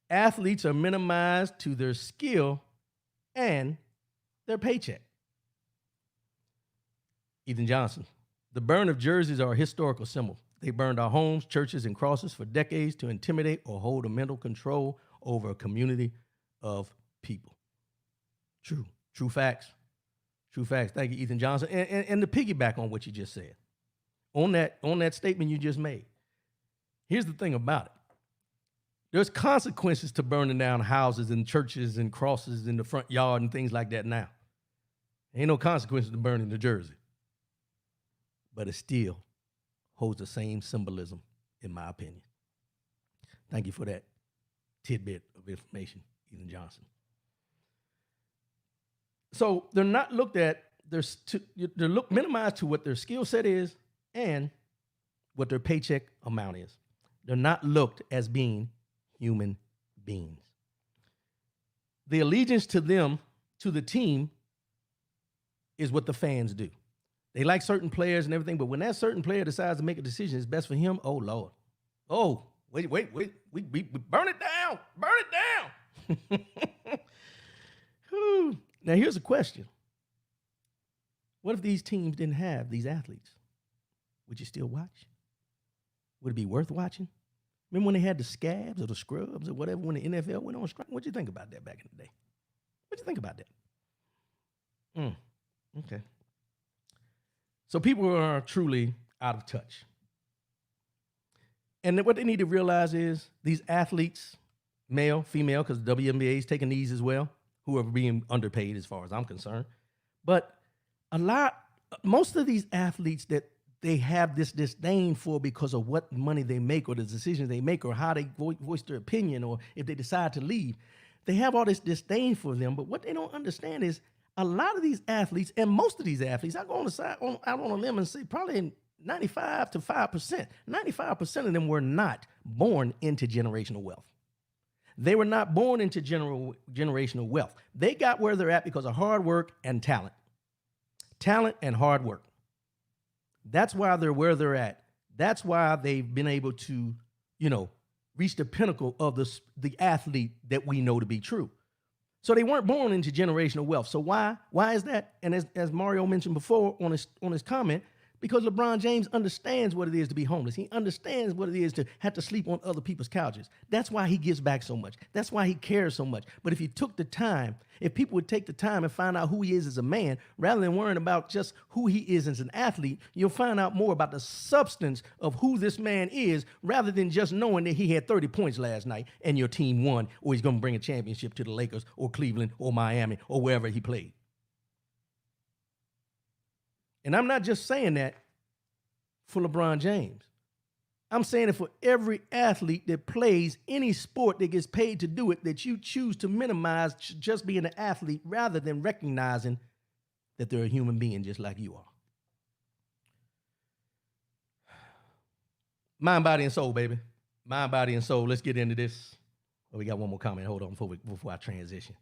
Athletes are minimized to their skill and their paycheck. Ethan Johnson. The burn of jerseys are a historical symbol. They burned our homes, churches, and crosses for decades to intimidate or hold a mental control over a community of people. True facts. True facts. Thank you, Ethan Johnson. And to piggyback on what you just said, on that statement you just made, here's the thing about it. There's consequences to burning down houses and churches and crosses in the front yard and things like that now. Ain't no consequences to burning the jersey. But it still holds the same symbolism, in my opinion. Thank you for that tidbit of information, Ethan Johnson. So they're not looked at, they're minimized to what their skill set is and what their paycheck amount is. They're not looked as being human beings. The allegiance to them, to the team, is what the fans do. They like certain players and everything, but when that certain player decides to make a decision, it's best for him. Oh Lord, oh wait, we burn it down, Whew. Now here's a question: what if these teams didn't have these athletes? Would you still watch? Would it be worth watching? Remember when they had the scabs or the scrubs or whatever when the NFL went on strike? What'd you think about that back in the day? What'd you think about that? Okay. So people are truly out of touch. And what they need to realize is these athletes, male, female, because the WNBA is taking these as well, who are being underpaid as far as I'm concerned. But most of these athletes that they have this disdain for because of what money they make or the decisions they make or how they voice their opinion or if they decide to leave. They have all this disdain for them, but what they don't understand is a lot of these athletes, and most of these athletes, I go out on a limb and say probably 95 to 5%, 95% of them were not born into generational wealth. They were not born into generational wealth. They got where they're at because of hard work and talent. Talent and hard work. That's why they're where they're at. That's why they've been able to, reach the pinnacle of the athlete that we know to be true. So they weren't born into generational wealth. So why? Why is that? And as Mario mentioned before on his comment, because LeBron James understands what it is to be homeless. He understands what it is to have to sleep on other people's couches. That's why he gives back so much. That's why he cares so much. But if he took the time, if people would take the time and find out who he is as a man, rather than worrying about just who he is as an athlete, you'll find out more about the substance of who this man is, rather than just knowing that he had 30 points last night and your team won, or he's going to bring a championship to the Lakers or Cleveland or Miami or wherever he played. And I'm not just saying that for LeBron James. I'm saying it for every athlete that plays any sport that gets paid to do it, that you choose to minimize just being an athlete rather than recognizing that they're a human being just like you are. Mind, body, and soul, baby. Mind, body, and soul. Let's get into this. Oh, we got one more comment. Hold on before I transition.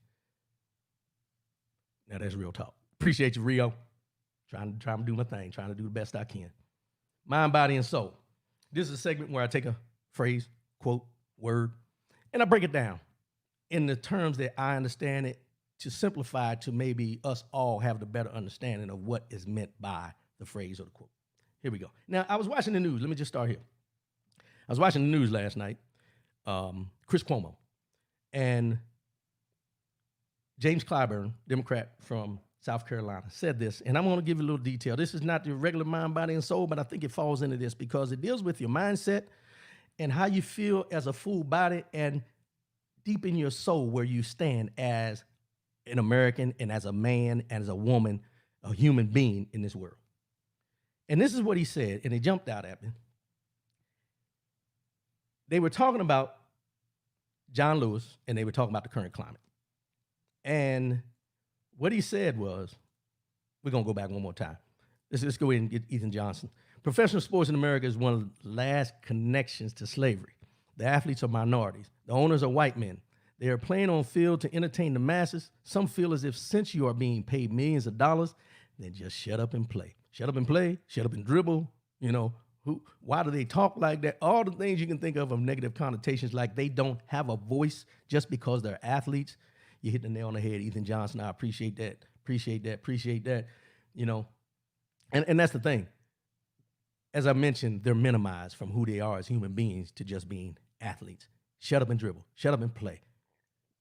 Now, that's real talk. Appreciate you, Rio. Trying to do my thing, trying to do the best I can. Mind, body, and soul. This is a segment where I take a phrase, quote, word, and I break it down in the terms that I understand it, to simplify to maybe us all have the better understanding of what is meant by the phrase or the quote. Here we go. Now, I was watching the news. Let me just start here. I was watching the news last night, Chris Cuomo, and James Clyburn, Democrat from South Carolina, said this, and I'm going to give you a little detail. This is not the regular mind, body, and soul, but I think it falls into this because it deals with your mindset and how you feel as a full body and deep in your soul where you stand as an American and as a man and as a woman, a human being in this world. And this is what he said, and it jumped out at me. They were talking about John Lewis, and they were talking about the current climate. And what he said was, we're going to go back one more time. Let's go ahead and get Ethan Johnson. Professional sports in America is one of the last connections to slavery. The athletes are minorities. The owners are white men. They are playing on field to entertain the masses. Some feel as if since you are being paid millions of dollars, then just shut up and play. Shut up and play. Shut up and dribble. Why do they talk like that? All the things you can think of negative connotations, like they don't have a voice just because they're athletes. You hit the nail on the head, Ethan Johnson. I appreciate that. Appreciate that. And that's the thing. As I mentioned, they're minimized from who they are as human beings to just being athletes. Shut up and dribble. Shut up and play.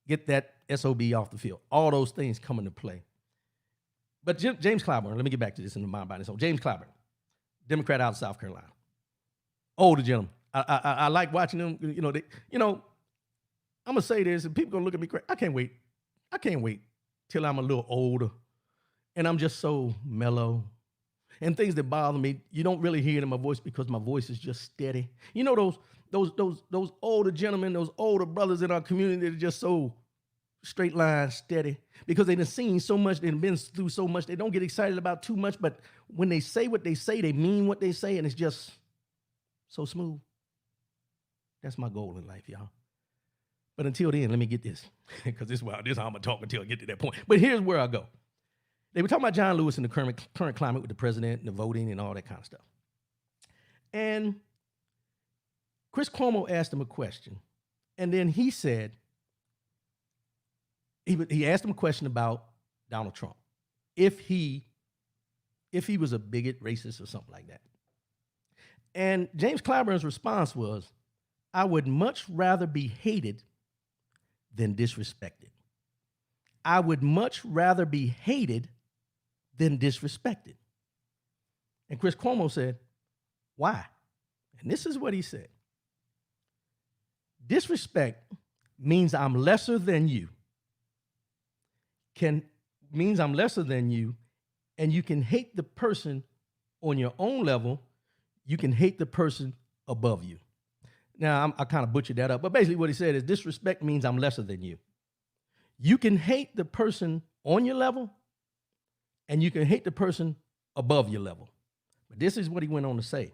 Get that SOB off the field. All those things come into play. But James Clyburn, let me get back to this in the mind, body, and soul. James Clyburn, Democrat out of South Carolina. Older gentleman. I like watching them. I'm going to say this, and people going to look at me crazy. I can't wait till I'm a little older and I'm just so mellow. And things that bother me, you don't really hear it in my voice because my voice is just steady. Those older gentlemen, those older brothers in our community that are just so straight line, steady, because they've seen so much, they've been through so much, they don't get excited about too much, but when they say what they say, they mean what they say, and it's just so smooth. That's my goal in life, y'all. But until then, let me get this, because this is how I'm going to talk until I get to that point. But here's where I go. They were talking about John Lewis and the current climate with the president and the voting and all that kind of stuff. And Chris Cuomo asked him a question. And then he said, he asked him a question about Donald Trump. If he was a bigot, racist, or something like that. And James Clyburn's response was, I would much rather be hated than disrespected. I would much rather be hated than disrespected. And Chris Cuomo said, why? And this is what he said. Disrespect means I'm lesser than you. Means I'm lesser than you, and you can hate the person on your own level. You can hate the person above you. Now, I kind of butchered that up, but basically what he said is disrespect means I'm lesser than you. You can hate the person on your level, and you can hate the person above your level. But this is what he went on to say.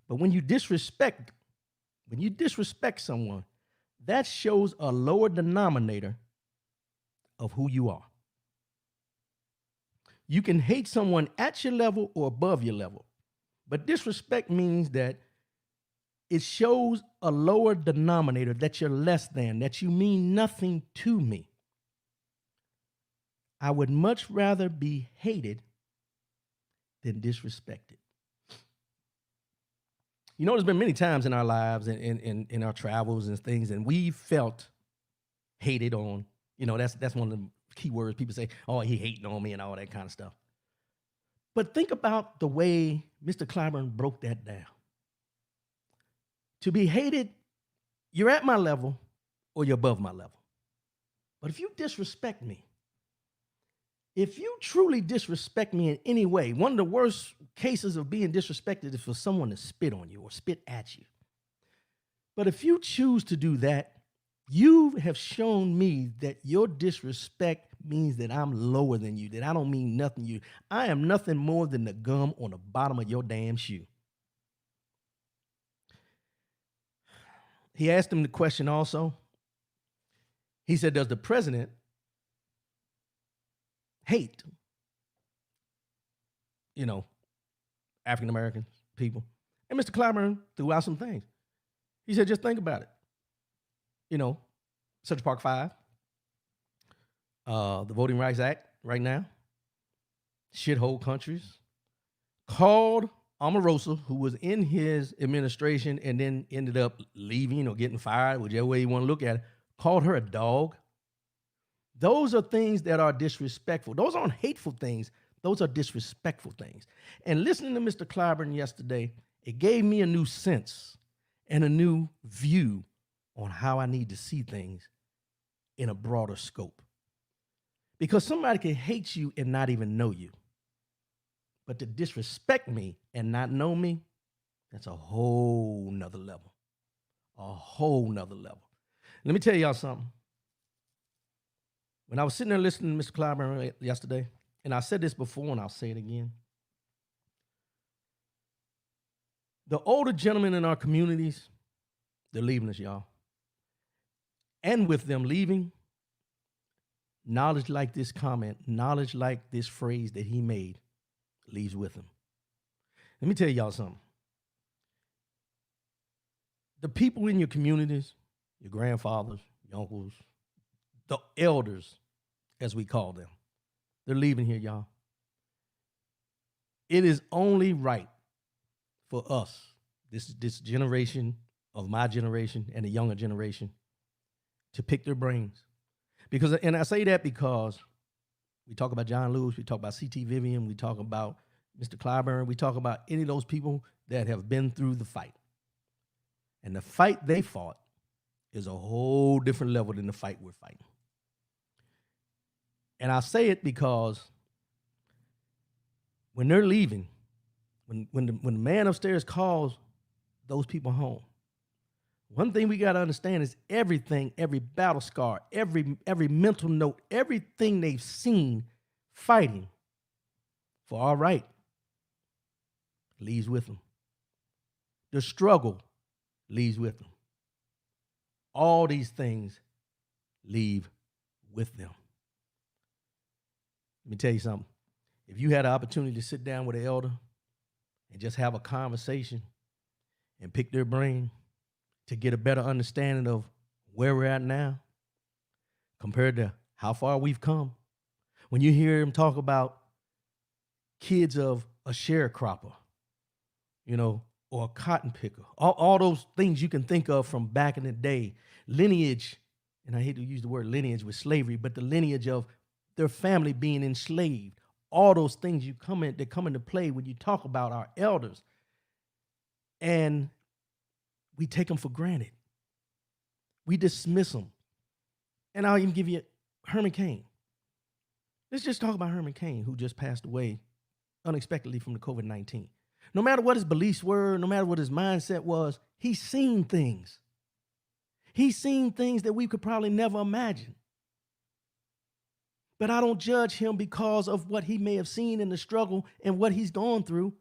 But when you disrespect someone, that shows a lower denominator of who you are. You can hate someone at your level or above your level, but disrespect means that it shows a lower denominator, that you're less than, that you mean nothing to me. I would much rather be hated than disrespected. You know, there's been many times in our lives and in our travels and things, and we felt hated on. You know, that's one of the key words people say, oh, he hating on me and all that kind of stuff. But think about the way Mr. Clyburn broke that down. To be hated, you're at my level or you're above my level. But if you disrespect me, if you truly disrespect me in any way, one of the worst cases of being disrespected is for someone to spit on you or spit at you. But if you choose to do that, you have shown me that your disrespect means that I'm lower than you, that I don't mean nothing to you. I am nothing more than the gum on the bottom of your damn shoe. He asked him the question also. He said, does the president hate, African-American people? And Mr. Clyburn threw out some things. He said, just think about it. Central Park 5, the Voting Rights Act right now, shithole countries, called Omarosa, who was in his administration and then ended up leaving or getting fired, whichever way you want to look at it, called her a dog. Those are things that are disrespectful. Those aren't hateful things. Those are disrespectful things. And listening to Mr. Clyburn yesterday, it gave me a new sense and a new view on how I need to see things in a broader scope. Because somebody can hate you and not even know you. But to disrespect me and not know me, that's a whole nother level. A whole nother level. Let me tell y'all something. When I was sitting there listening to Mr. Clyburn yesterday, and I said this before and I'll say it again, the older gentlemen in our communities, they're leaving us, y'all. And with them leaving, knowledge like this comment, knowledge like this phrase that he made leaves with him. Let me tell y'all something. The people in your communities, your grandfathers, your uncles, the elders, as we call them, they're leaving here, y'all. It is only right for us, this generation of my generation and the younger generation, to pick their brains. And I say that because we talk about John Lewis, we talk about C.T. Vivian, we talk about Mr. Clyburn, we talk about any of those people that have been through the fight. And the fight they fought is a whole different level than the fight we're fighting. And I say it because when they're leaving, when the man upstairs calls those people home, one thing we got to understand is everything, every battle scar, every mental note, everything they've seen fighting for our right leaves with them. The struggle leaves with them. All these things leave with them. Let me tell you something. if you had an opportunity to sit down with an elder and just have a conversation and pick their brain to get a better understanding of where we're at now compared to how far we've come. When you hear them talk about kids of a sharecropper, or a cotton picker, all those things you can think of from back in the day, lineage, and I hate to use the word lineage with slavery, but the lineage of their family being enslaved, all those things that come into play when you talk about our elders, and we take them for granted. We dismiss them. And I'll even give you Herman Cain. Let's just talk about Herman Cain, who just passed away unexpectedly from the COVID-19. No matter what his beliefs were, no matter what his mindset was, he's seen things. He's seen things that we could probably never imagine. But I don't judge him because of what he may have seen in the struggle and what he's gone through.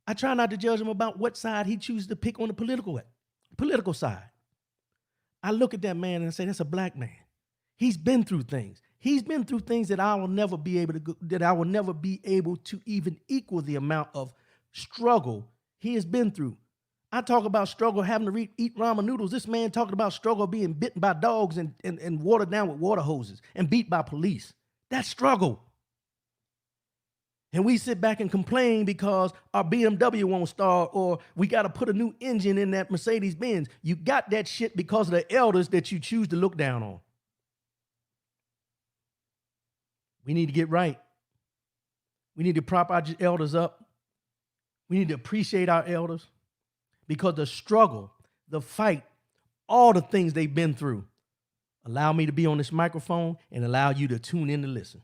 I try not to judge him about what side he chooses to pick on the political side. I look at that man and I say, that's a black man. He's been through things. He's been through things that I will never be able to even equal the amount of struggle he has been through. I talk about struggle having to eat ramen noodles. This man talking about struggle being bitten by dogs and watered down with water hoses and beat by police. That's struggle. And we sit back and complain because our BMW won't start or we got to put a new engine in that Mercedes Benz. You got that shit because of the elders that you choose to look down on. We need to get right. We need to prop our elders up. We need to appreciate our elders because the struggle, the fight, all the things they've been through allow me to be on this microphone and allow you to tune in to listen.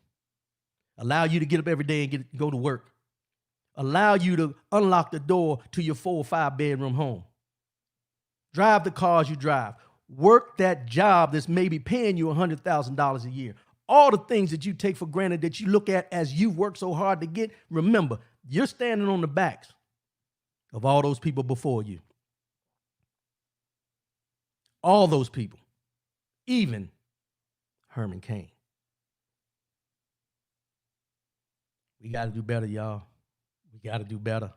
Allow you to get up every day and go to work. Allow you to unlock the door to your 4 or 5 bedroom home. Drive the cars you drive. Work that job that's maybe paying you $100,000 a year. All the things that you take for granted that you look at as you've worked so hard to get, remember, you're standing on the backs of all those people before you. All those people, even Herman Cain. We got to do better, y'all. We got to do better.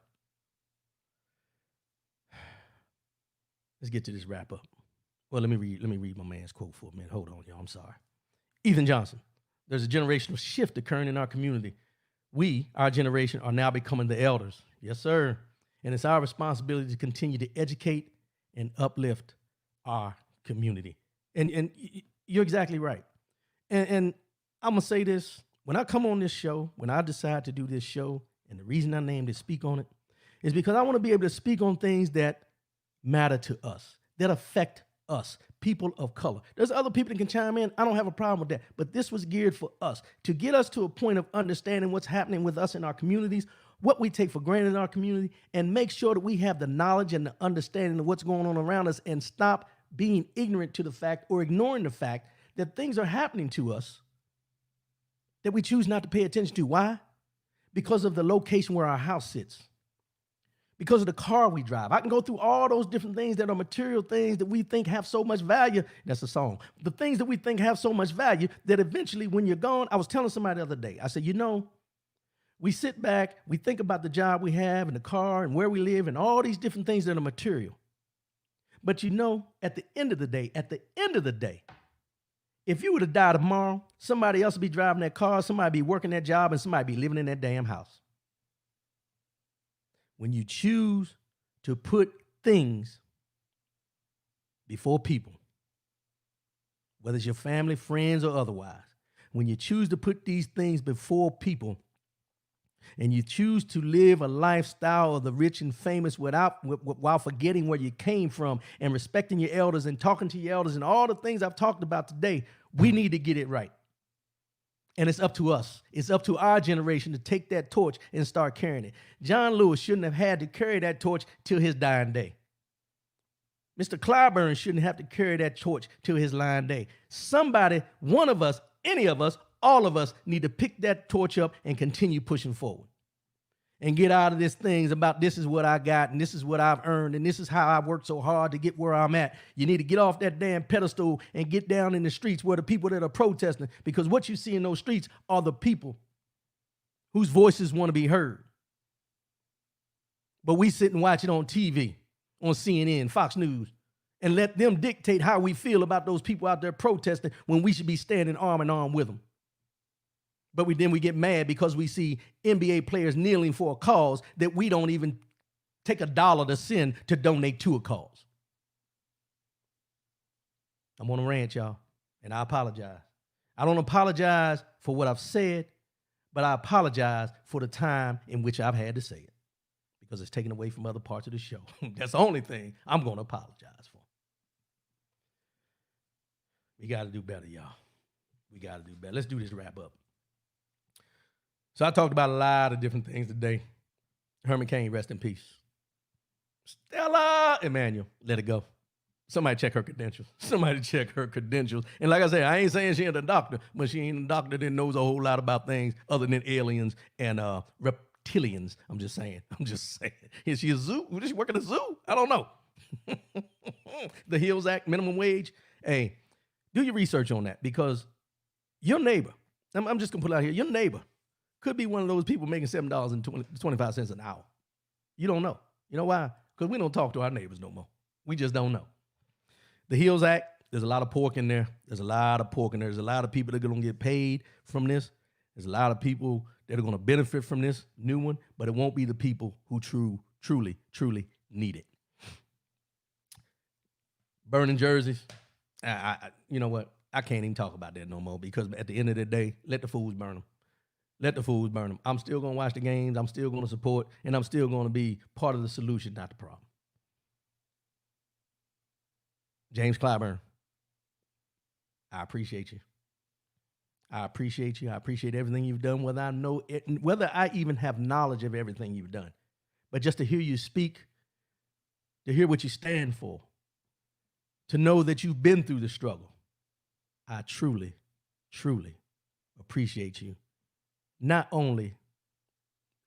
Let's get to this wrap up. Well, let me read my man's quote for a minute. Hold on, y'all. I'm sorry. Ethan Johnson. There's a generational shift occurring in our community. We, our generation, are now becoming the elders. Yes, sir. And it's our responsibility to continue to educate and uplift our community. And you're exactly right. And I'm going to say this. When I come on this show, when I decide to do this show, and the reason I named it Speak On It, is because I want to be able to speak on things that matter to us, that affect us, people of color. There's other people that can chime in. I don't have a problem with that. But this was geared for us, to get us to a point of understanding what's happening with us in our communities, what we take for granted in our community, and make sure that we have the knowledge and the understanding of what's going on around us and stop being ignorant to the fact or ignoring the fact that things are happening to us that we choose not to pay attention to. Why? Because of the location where our house sits. Because of the car we drive. I can go through all those different things that are material things that we think have so much value. That's a song. The things that we think have so much value that eventually when you're gone, I was telling somebody the other day, I said, we sit back, we think about the job we have and the car and where we live and all these different things that are material. But at the end of the day, if you were to die tomorrow, somebody else would be driving that car, somebody be working that job, and somebody be living in that damn house. When you choose to put things before people, whether it's your family, friends, or otherwise, when you choose to put these things before people, and you choose to live a lifestyle of the rich and famous while forgetting where you came from and respecting your elders and talking to your elders and all the things I've talked about today, we need to get it right. And it's up to us. It's up to our generation to take that torch and start carrying it. John Lewis shouldn't have had to carry that torch till his dying day. Mr. Clyburn shouldn't have to carry that torch till his dying day. Somebody, one of us, any of us, all of us need to pick that torch up and continue pushing forward and get out of these things about this is what I got and this is what I've earned and this is how I've worked so hard to get where I'm at. You need to get off that damn pedestal and get down in the streets where the people that are protesting, because what you see in those streets are the people whose voices want to be heard. But we sit and watch it on TV, on CNN, Fox News, and let them dictate how we feel about those people out there protesting when we should be standing arm in arm with them. But then we get mad because we see NBA players kneeling for a cause that we don't even take $1 to send to donate to a cause. I'm on a rant, y'all, and I apologize. I don't apologize for what I've said, but I apologize for the time in which I've had to say it because it's taken away from other parts of the show. That's the only thing I'm going to apologize for. We got to do better, y'all. We got to do better. Let's do this wrap up. So I talked about a lot of different things today. Herman Cain, rest in peace. Stella Emmanuel, let it go. Somebody check her credentials. Somebody check her credentials. And like I said, I ain't saying she ain't a doctor, but she ain't a doctor that knows a whole lot about things other than aliens and reptilians. I'm just saying. Is she a zoo? Does she work at a zoo? I don't know. The HILls Act, minimum wage. Hey, do your research on that because your neighbor, I'm just going to put it out here, your neighbor could be one of those people making $7.25 an hour. You don't know. You know why? Because we don't talk to our neighbors no more. We just don't know. The HILls Act, there's a lot of pork in there. There's a lot of people that are going to get paid from this. There's a lot of people that are going to benefit from this new one, but it won't be the people who truly need it. Burning jerseys. You know what? I can't even talk about that no more because at the end of the day, let the fools burn them. Let the fools burn them. I'm still going to watch the games. I'm still going to support, and I'm still going to be part of the solution, not the problem. James Clyburn, I appreciate you. I appreciate everything you've done, whether I even have knowledge of everything you've done. But just to hear you speak, to hear what you stand for, to know that you've been through the struggle, I truly appreciate you. Not only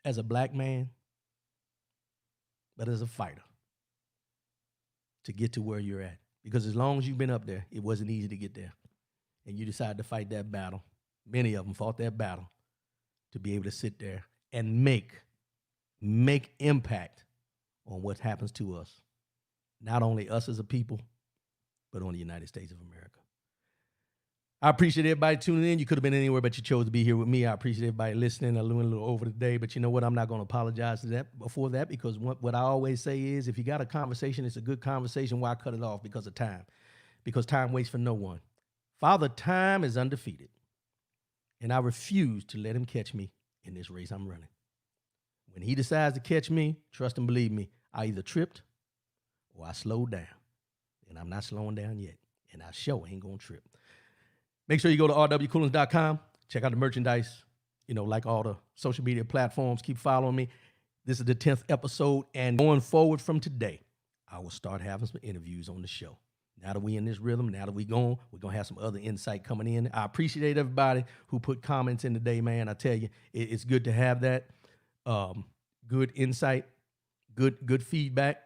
as a black man, but as a fighter to get to where you're at. Because as long as you've been up there, it wasn't easy to get there. And you decided to fight that battle. Many of them fought that battle to be able to sit there and make impact on what happens to us. Not only us as a people, but on the United States of America. I appreciate everybody tuning in. You could have been anywhere, but you chose to be here with me. I appreciate everybody listening. I went a little over today, but you know what? I'm not going to apologize for that because what I always say is if you got a conversation, it's a good conversation. Why cut it off? Because of time. Because time waits for no one. Father Time is undefeated, and I refuse to let him catch me in this race I'm running. When he decides to catch me, trust and believe me, I either tripped or I slowed down, and I'm not slowing down yet, and I sure ain't going to trip. Make sure you go to rwcoolings.com. Check out the merchandise. Like all the social media platforms. Keep following me. This is the 10th episode. And going forward from today, I will start having some interviews on the show. Now that we in this rhythm, now that we're going to have some other insight coming in. I appreciate everybody who put comments in today, man. I tell you, it's good to have that. Good insight, good feedback,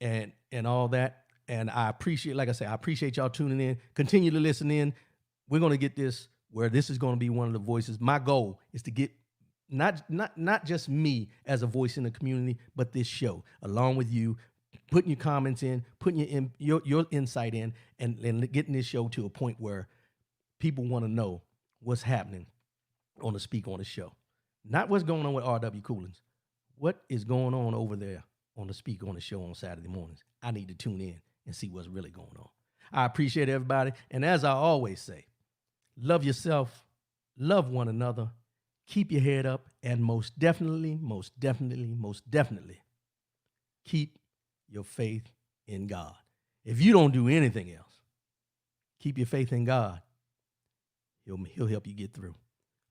and all that. And I appreciate, like I say, I appreciate y'all tuning in. Continue to listen in. We're going to get this where this is going to be one of the voices. My goal is to get not just me as a voice in the community, but this show, along with you, putting your comments in, putting your insight in, and getting this show to a point where people want to know what's happening on the Speak on the Show. Not what's going on with RW Coolings. What is going on over there on the Speak on the Show on Saturday mornings? I need to tune in and see what's really going on. I appreciate everybody. And as I always say, love yourself, love one another, keep your head up, and most definitely, keep your faith in God. If you don't do anything else, keep your faith in God. He'll help you get through.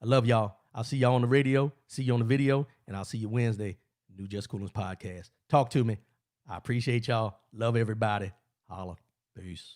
I love y'all. I'll see y'all on the radio, see you on the video, and I'll see you Wednesday, New Just Coolings podcast. Talk to me. I appreciate y'all. Love everybody. Holla. Peace.